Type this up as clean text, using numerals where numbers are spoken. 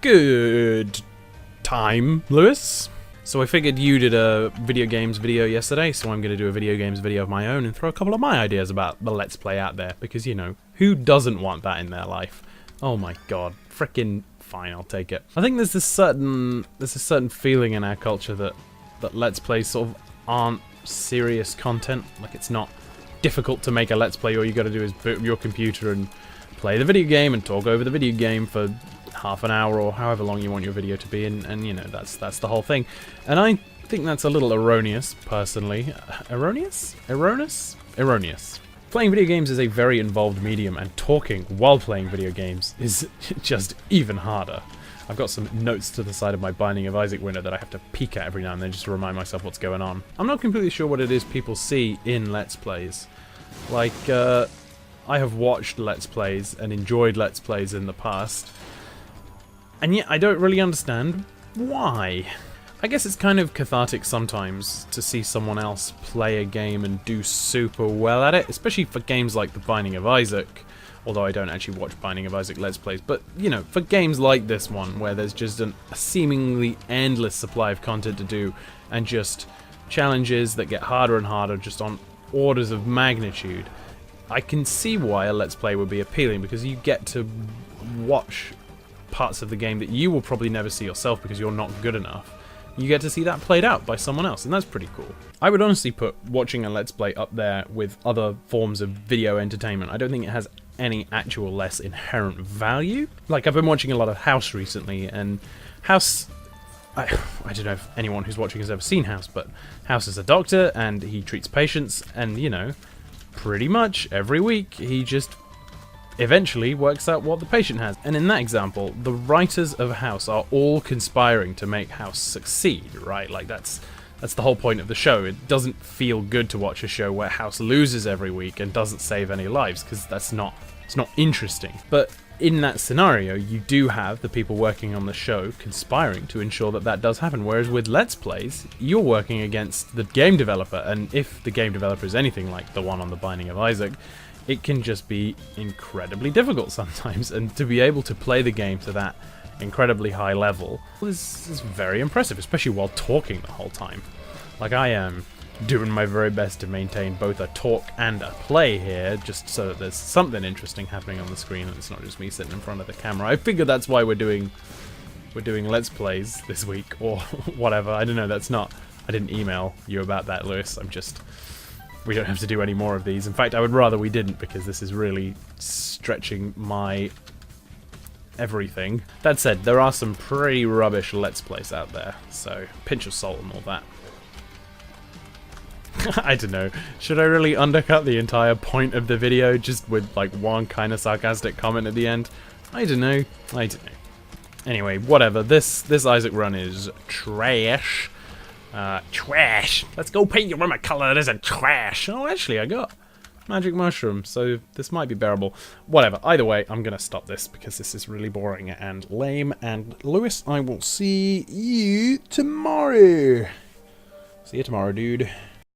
Good time, Lewis. So I figured you did a video games video yesterday, so I'm going to do a video games video of my own and throw a couple of my ideas about the Let's Play out there, because, you know, who doesn't want that in their life? Oh my god, frickin' fine, I'll take it. I think there's this certain feeling in our culture that Let's Plays sort of aren't serious content. Like, it's not difficult to make a Let's Play. All you got to do is boot up your computer and play the video game and talk over the video game for half an hour or however long you want your video to be, and you know, that's the whole thing. And I think that's a little erroneous, personally. Erroneous? Playing video games is a very involved medium, and talking while playing video games is just even harder. I've got some notes to the side of my Binding of Isaac window that I have to peek at every now and then just to remind myself what's going on. I'm not completely sure what it is people see in Let's Plays. Like, I have watched Let's Plays and enjoyed Let's Plays in the past, and yet I don't really understand why. I guess it's kind of cathartic sometimes to see someone else play a game and do super well at it, especially for games like the Binding of Isaac, although I don't actually watch Binding of Isaac Let's Plays, but, you know, for games like this one, where there's just a seemingly endless supply of content to do, and just challenges that get harder and harder just on orders of magnitude, I can see why a Let's Play would be appealing, because you get to watch parts of the game that you will probably never see yourself because you're not good enough. You get to see that played out by someone else, and that's pretty cool. I would honestly put watching a Let's Play up there with other forms of video entertainment. I don't think it has any actual less inherent value. Like, I've been watching a lot of House recently, and House... I don't know if anyone who's watching has ever seen House, but House is a doctor, and he treats patients, and, you know, pretty much every week he just eventually works out what the patient has. And in that example, the writers of House are all conspiring to make House succeed, right? Like, that's the whole point of the show. It doesn't feel good to watch a show where House loses every week and doesn't save any lives, because it's not interesting. But in that scenario, you do have the people working on the show conspiring to ensure that that does happen, whereas with Let's Plays, you're working against the game developer, and if the game developer is anything like the one on the Binding of Isaac, it can just be incredibly difficult sometimes, and to be able to play the game to that incredibly high level is very impressive, especially while talking the whole time. Like, I am doing my very best to maintain both a talk and a play here, just so that there's something interesting happening on the screen and it's not just me sitting in front of the camera. I figure that's why we're doing Let's Plays this week, or whatever. I don't know, I didn't email you about that, Lewis. We don't have to do any more of these. In fact, I would rather we didn't, because this is really stretching my everything. That said, there are some pretty rubbish Let's Plays out there, so pinch of salt and all that. I don't know. Should I really undercut the entire point of the video just with, like, one kind of sarcastic comment at the end? I don't know. Anyway, whatever. This Isaac run is trash. Trash. Let's go paint your room a colour that isn't trash. Oh, actually, I got magic mushroom, so this might be bearable. Whatever. Either way, I'm gonna stop this because this is really boring and lame. And Lewis, I will see you tomorrow. See you tomorrow, dude.